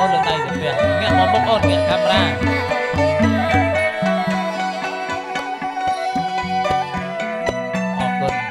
អូនលើកដៃទៅវាងាកមកមុខអូនងាកកាមេរ៉ាអរគុណ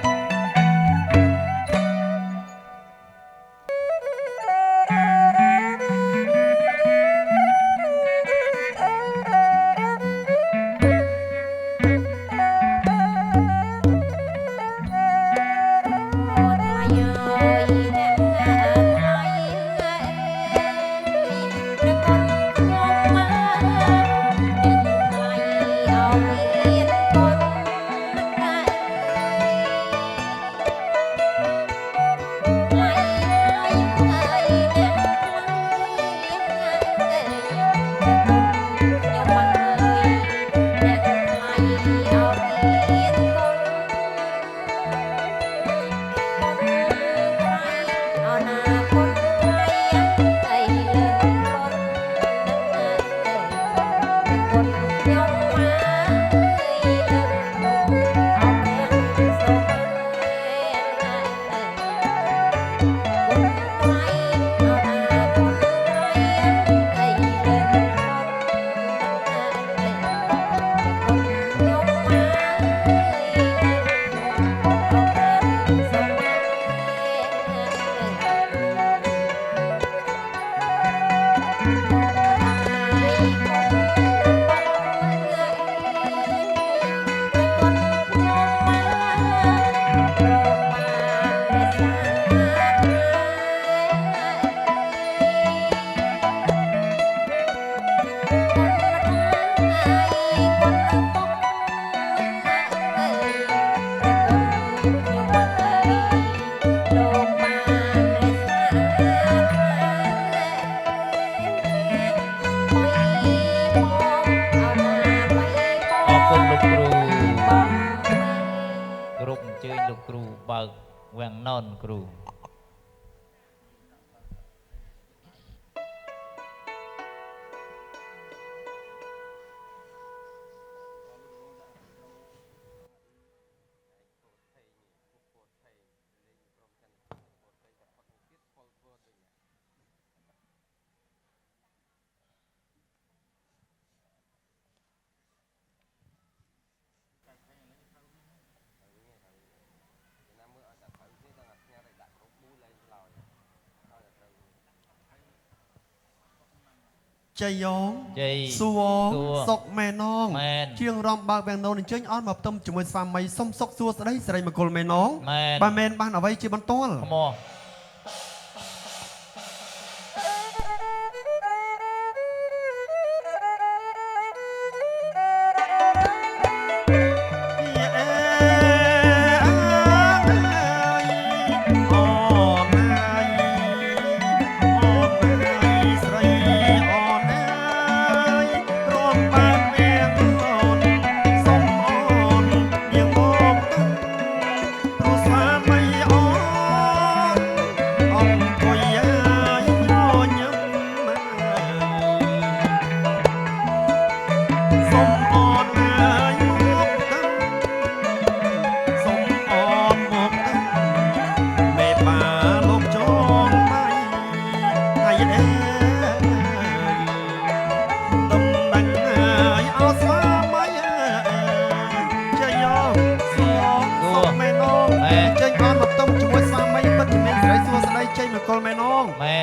គ្រប់អញ្ជើញលោកគ្រូបើកវាំងណនគ្រូជ័យយ៉ងសួរសុកម៉ែនងជាងរំបើកវាំងណូនអញ្ជើញអត់មកផ្ទឹមជាមួយស្វាមីសុំសុកសួស្ដីសិរីមង្គលម៉ែនងបើមែនបានអ្វីជាបន្ទាល់មក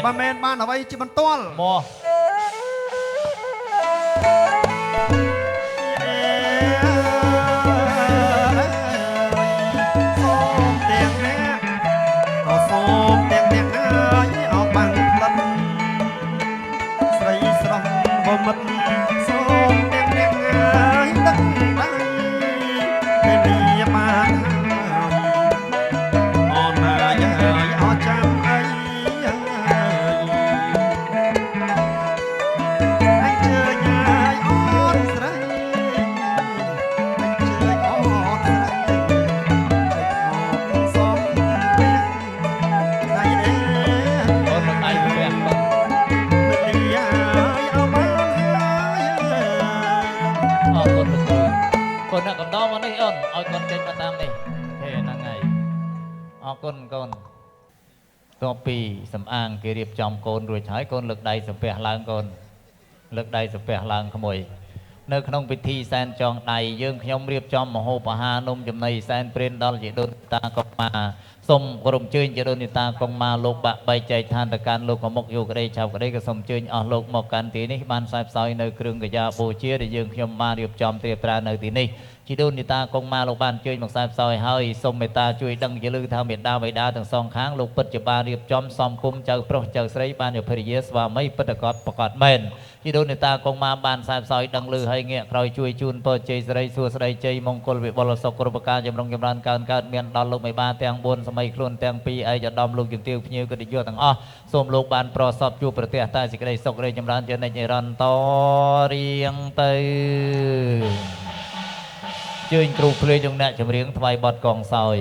បើមែនបានអ្វីជាបន្ទាល់មកអ តពីសំអាងគេរៀបចំកូនរួចហើយកូនលើកដៃសំពះឡើងកូនលើកដៃសំពះឡើងក្មួយនៅក្នុងពិធីសែនចងដៃយើងខ្ញុំរៀបចំមហូបអាហារនំចំណីសែនព្រានដល់ជីដូនតាកុកម៉ាសូមគោរពអញ្ជើញជីដូនតាកុកម៉ាលោកបាក់បែកចែកឋានទៅកាន់លោកកមុកយកក្តីឆាប់ក្តីក៏សូមអញ្ជើញអស់លោកមកកាន់ទីនេះបានផ្សាយផ្សោយនៅគ្រឿងកញ្ញាបូជាដែលយើងខ្ញុំបានរៀបចំត្រៀបត្រានៅទីនេះជីដូនតាកុកម៉ាលោកបានអញ្ជើញមកផ្សាយផ្សោយហើយសូមមេត្តាជួយដឹងជាលឺថាមេត្តាបិតាទាំងសងខាងលោកពិតជាបានរៀបចំសំគុំចៅប្រុសចៅស្រីបានជាភរិយាស្វាមីពិតកតប្រកបមែនជីដូនតាកុកម៉ាបានផ្សាយផ្សោយដឹងលឺហើយងាកក្រោយជួយជូនពរជ័យសិរីសួស្តីជ័យមង្គលវិបុលសុខគ្រប់ប្រការចម្រុងចម្រើនកើតមានដល់លោកមេបាទាំង4សម័យខ្លួនទាំងពីរឯកឧត្តមលោកជំទាវភ្ញៀវកិត្តិយសទាំងអស់សូមលោកបានប្រសពជួបប្រទះតែសេចក្តីសុខរីចម្រើនជានិច្ចនិរន្តរ៍រៀងទៅជើញគ្រូភ្លេងអ្នកចម្រៀងថ្វាយបទកងសោយ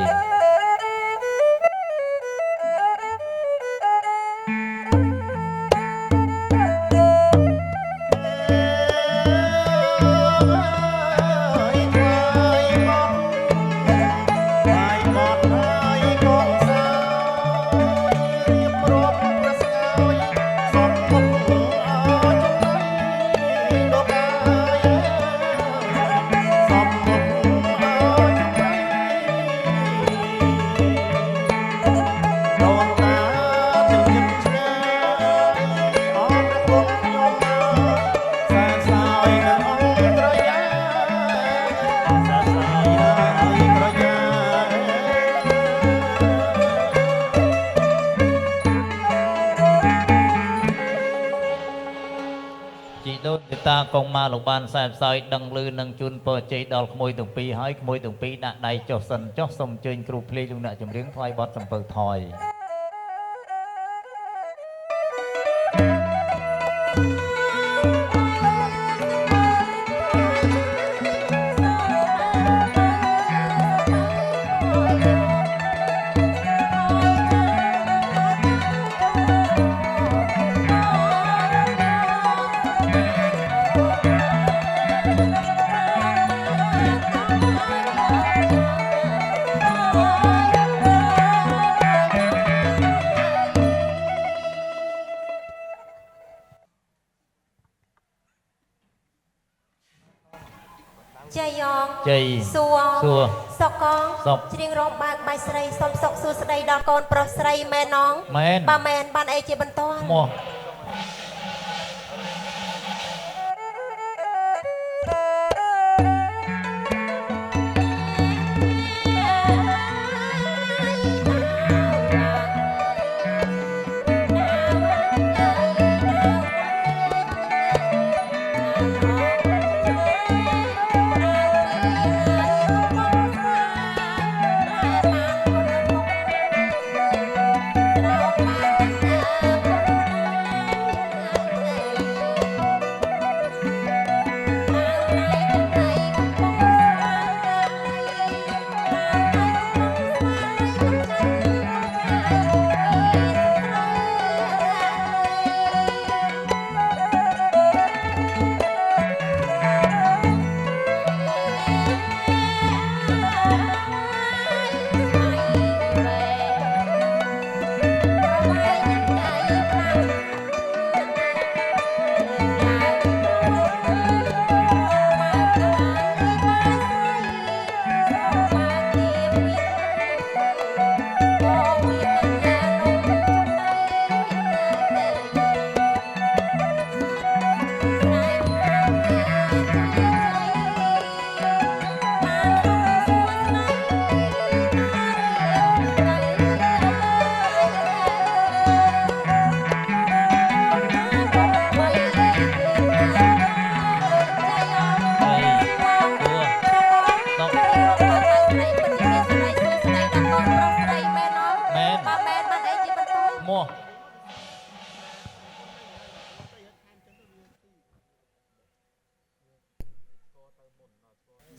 តាកងម៉ាលោកបានផ្សាយផ្សោយដឹងលឺនឹងជូនពរជ័យដល់ក្មួយទាំងពីរហើយក្មួយទាំងពីរដាក់ដៃចុះសិនចុះសូមអញ្ជើញគ្រូភ្លេងលោកអ្នកចម្រៀងថ្វាយបទសំពើថយជ័យសួរសុកកងច្រៀងរំបាក់បាយស្រីសុំសុកសួស្តីដល់កូនប្រុសស្រីមែនណងបើមែនបានអីជាបន្តមក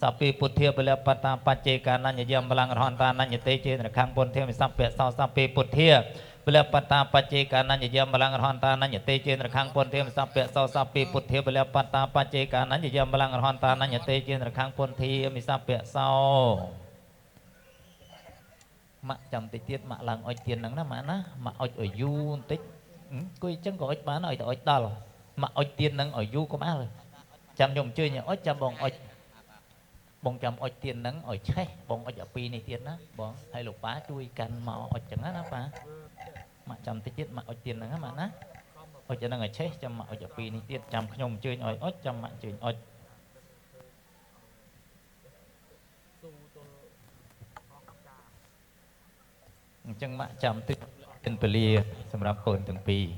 สัพเพพุทเทียเปลปตาปัจเจกานัญญยมพลังรหันตานัญญเตเจตระคังปนเทียมิสัพเพสาวสัพเพพุทเทียเปลปตาปัจเจกานัญญยมพลังรหันตานัญญเตเจตระคังปนเทียมิสัพเพสาวสัพเพพุทเทียเปลปตาปัจเจกานัญญยมพลังรหันตานัญญเตเจตระคังปนเทียมิสัพเพสาว mặc chậm tí tiết mặc lăng oi tiền nắng đó mà ná mặc oi ở du tích coi chẳng có oi bán oi đào mặc oi tiền nắng ở du có má rồi chậm nhom chơi nhỉ oi chậm bong chậm oi tiền nắng oi che bong oi ở pi này tiền á bong hay lục bá chui cần mò oi chẳng á bá mặc chậm tí tiết mặc oi tiền nắng mà ná oi cho năng ở che chậm mặc oi ở pi này tiền chậm nhom chơi oi chậm mặc chơi oi chẳng mạ chạm tích tên bì lìa sầm rạp cồn từng pì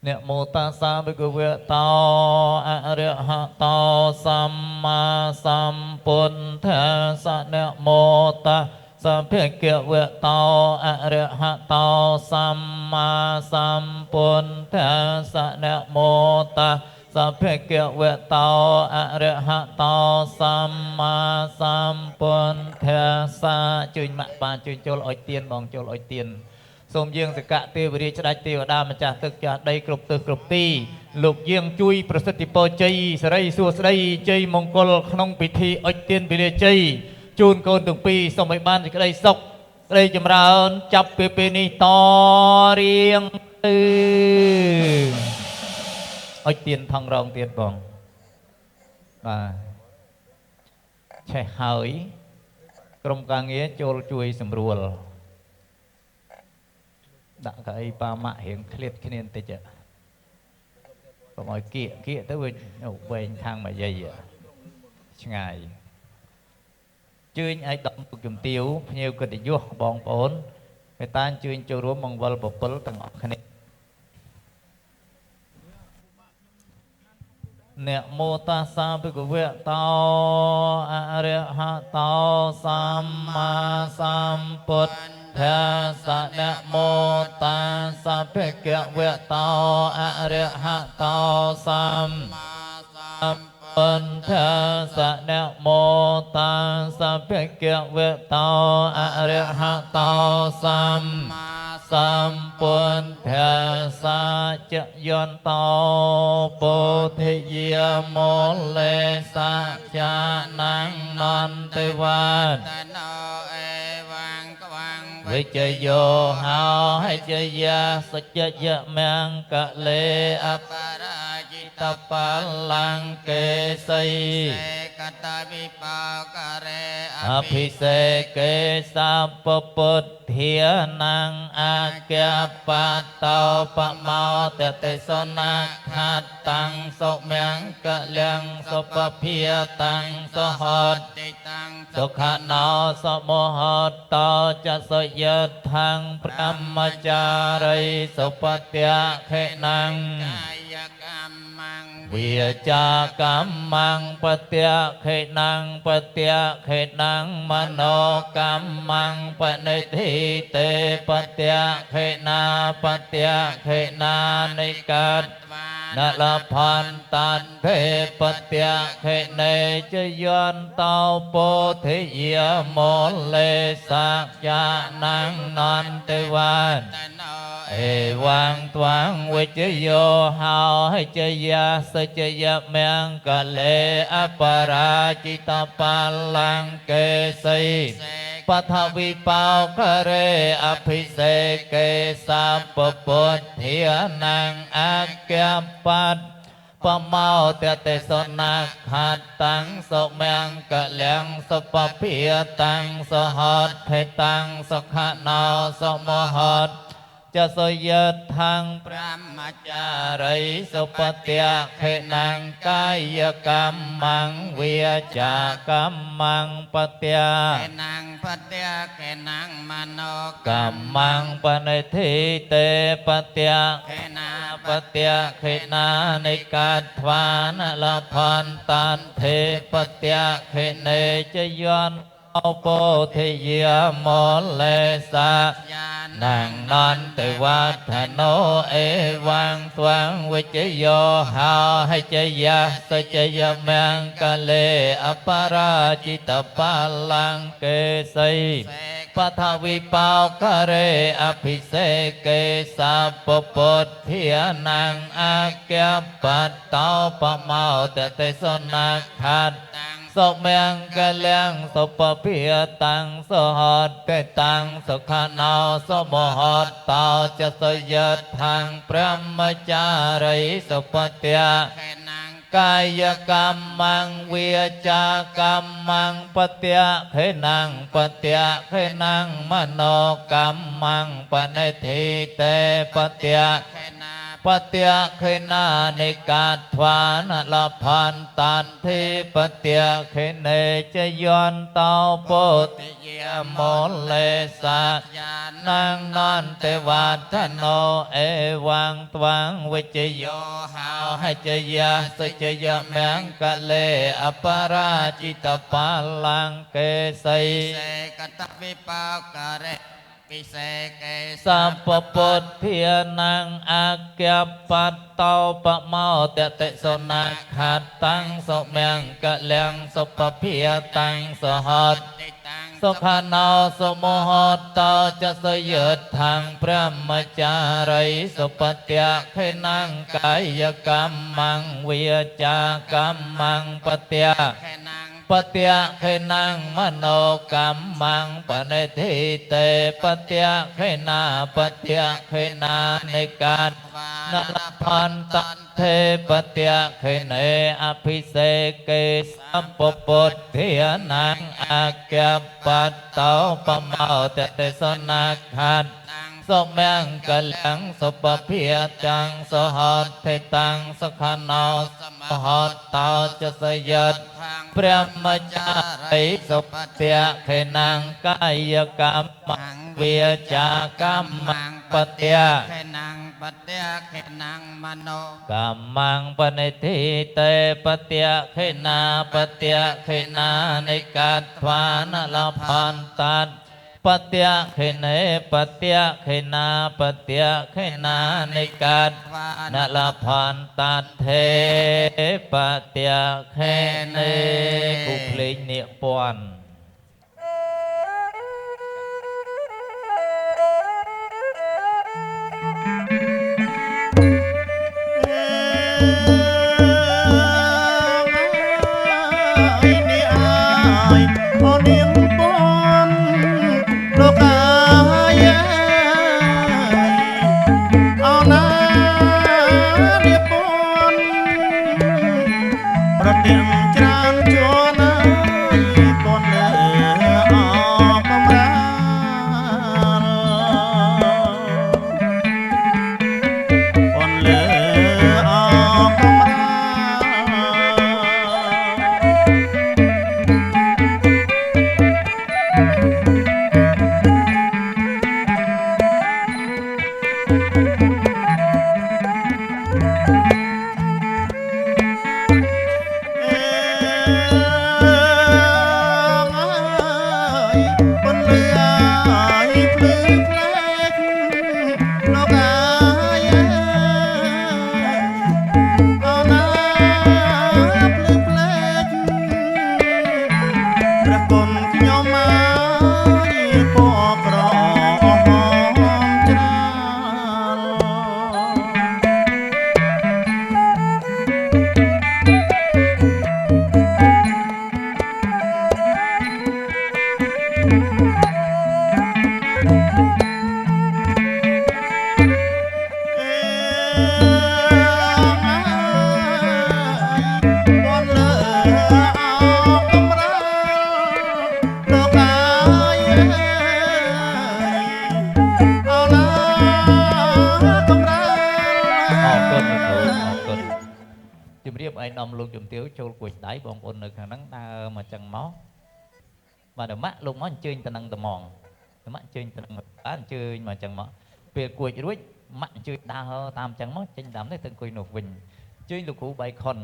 nè mô ta sa bê cô vê tao a rê ha tao samma sampuntha sa nè mô ta sa phê kia vê tao a rê ha tao samma sampuntha sa nè mô ta sa phê kia vê tao a rê ha tao samma sampuntha sa chuyên mạ ba chuyên chôl oi tiên bong chôl oi tiênសូមយើងសកៈទេវរាជស្ដេចទេវតាម្ចាស់ទឹកចាស់ដីគ្រប់ទិសគ្រប់ទីលោកយើងជួយប្រសិទ្ធិពរជ័យសិរីសួស្ដីជ័យមង្គលក្នុងពិធីអុជទានពលាជ័យជូនកូនទាំងពីរសូមឲ្យបានសេចក្តីសុខក្តីចម្រើនចាប់ពីពេលនេះតរៀងទៅអុជទានថងរងទៀតបងបាទឆេះហើយក្រុមការងារចូលជួយសម្រួលដាក់កៅអីប៉ាម៉ាក់រៀងឃ្លាតគ្នាបន្តិចកុំឲ្យគៀកទៅវិញវែងខាងមួយយាយឆ្ងាយជឿញឲ្យដំពុកជំទាវភ្ញៀវកិត្តិយសបងប្អូនមេត្តាជឿញចូលរួមបង្វិល7ទាំងអស់គ្នាអ្នកមោតាសាភិក្ខវៈតោអរិហតោសម្មាសម្ពុទ្ធថាសនមោតាសភិក្ខវៈតោអរិហតោសម្មាសម្ពុទ្ធថាសនមោតាសភិក្ខវៈតោអរិហតោសម្មាសម្ពុទ្ធថាសាចយន្តោពុទ្ធិយាមលេសាចាนังនន្តិវាតវិជ្ជយោហោហិជ្ជយាសច្ចយមង្គលេអបរាជិតបលង្កេសីកតវិបោករេអភិសេកេសាពពុទ្ធានងអគ្គបតោបមោតតិសនាខតាំងសុមង្គលំសុពភាតាំងសហតតិតាំងសុខណោសមោហតោចសយថាំងព្រមចារីសុបត្យខេណੰកាយកម្មੰវិចាកម្មੰបត្យខេណੰបត្យខេណੰមនោកម្មੰបនិធិតេបត្យខេណាបត្យខេណានិកាតនលផន្តន្ទេបត្យខេនេជយន្តោពុទ្ធិយាមលេសាចាนังនន្តិវាតអេវាងត្វាងវិជ្ជយោហោហិជ្ជយាសច្ចយមង្គលេអបរាជិតបលង្កេសីបថវិបោករេអភិសេកេសាពពុទ្ធានងអគ្គបតបមោតតិសនាខតាំងសុមង្គលំសុពភាតាំងសហតភេតាំងសុខណោសមោហតចសយថាំងព្រមចារីសុបត្យខេណੰកាយកម្មੰវិចាកម្មੰបត្យខេណੰបត្យខេណੰមនោកម្មੰបនិធិតេបត្យខេណាបត្យខេណានិកាតថ្វានលផន្តន្ទេបត្យខេនេជយន្តោពុទ្ធិយាមលេសាนังนន្តិវាធនោអេវាងត្វាងវិជ្ជយោហោហិជ្ជយាសច្ចយមង្គលេអបរាជិតបលង្កេសីបថវិបោករេអភិសេកេសាពពុទ្ធានងអគ្គបតោបមោតតិសនាខត សុមង្គលាំងសុពភិតាំងសហតេតាំងសុខណោសមហតតោចសយថាំងព្រមចារីសុពតៈកាយកម្មังវិចាកម្មังបត្យខេណังបត្យខេណังមនោកម្មังបនិធិតេបត្យបត្យខេណានិកាធ្វានលផន្តានធិបត្យខេនេចយន្តោពុទ្ធិយមលេសានាងនន្ទេវធណោអេវាងត្វាងវិជ្ជយោហោហិជ្ជយាសជ្ជយមង្គលេអបរាជិតបាឡាំងកេសីសេកតវិបោករេពិសេកេសម្ពពុទ្ធភានាងអគ្គបតោបមោតតិសុណាខាតាំងសុមង្គលាំងសុពភាតាំងសហតសុខណោសមហតតោចសយថាំងព្រមចារីសុបត្យខេណังកាយកម្មังវិចាកម្មังបត្យបត្យខេណังមនោកម្មังបនិធិតេបត្យខេណាបត្យខេណានិកាតនលផន្តថេបត្យខេនេអភិសេកេសម្ពពុទ្ធធានាងអគ្គបតោបមោតតិសនាខាតសុមង្គលាំងសុពភាតាំងសហតេតាំងសុខណោសមហតតោចសយតព្រមចារីសុបត្យខេណังកាយកម្មังវិចាកម្មังបត្យខេណังបត្យខេណังមនោកម្មังបនិធិតេបត្យខេណាបត្យខេណានិកាធ្វានលផន្តានបត្យខេនេបត្យខេណាបត្យខេណានិកាតនលផន្តាថេបត្យខេនេគូភ្លេងនាគពាន់លោកជំទាវចូលគួយដៃបងប្អូននៅខាងហ្នឹងដើរមកចឹងមកបាទម៉ាក់លោកមកអញ្ជើញទៅនឹងត្មងម៉ាក់អញ្ជើញទៅនឹងអញ្ជើញមកចឹងមកពេលគួយរួចម៉ាក់អញ្ជើញដើរតាមចឹងមកចេញតាមនេះទៅអង្គុយនោះវិញអញ្ជើញលោកគ្រូបៃខុន